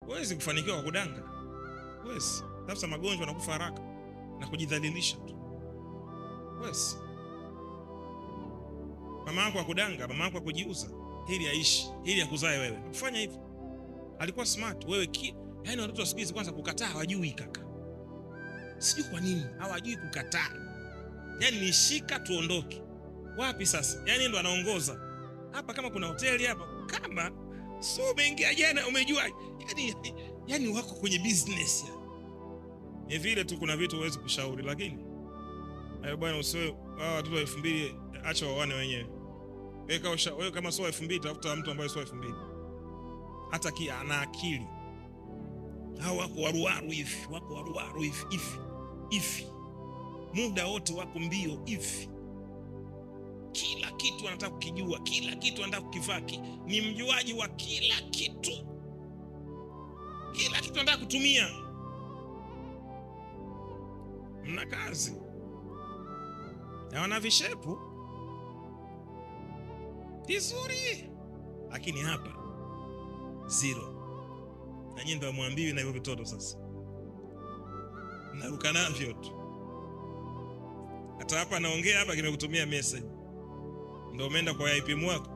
Huwezi kufanikiwa kwa kudanga. Huwezi. Sasa magonjwa na kufa haraka na kujidhalilisha tu. Huwezi. Mama yako akudanga, mama yako akujiuza ili aishi, ili akuzae wewe. Kufanya hivyo. Alikuwa smart. Wewe yaani watoto wa siku hizi kwanza kukataa hawajui kaka. Sijui kwa nini hawajui kukataa. Yaani nishika tuondoke. Wapi sasa? Yaani ndo anaongoza. Hapa kama kuna hoteli hapa, kama so umeingia jana umejua. Yaani wako kwenye business ya. Ni vile tu kuna vitu huwezi kushauri, lakini hayo bwana usiwe watoto wa 2000 acha waone wenyewe. Wewe kama sio 2000 tafuta mtu ambaye sio 2000. Hata ana akili. Hao wako waruwaru hivi, wako waruwaru hivi. Muda wote wako mbio hivi. Kila kitu anataka kukijua, kila kitu anataka kukifaki. Ni mjuaji wa kila kitu. Kila kitu anataka kutumia. Mna kazi. Na wana vishepu vizuri. Lakini hapa zero. Na nyinyi ndio mwambiwi na hivyo vitoto sasa. Naruka navyo tu. Hata hapa naongea hapa kimekutumia message. Ndio umeenda kwa IP mwako.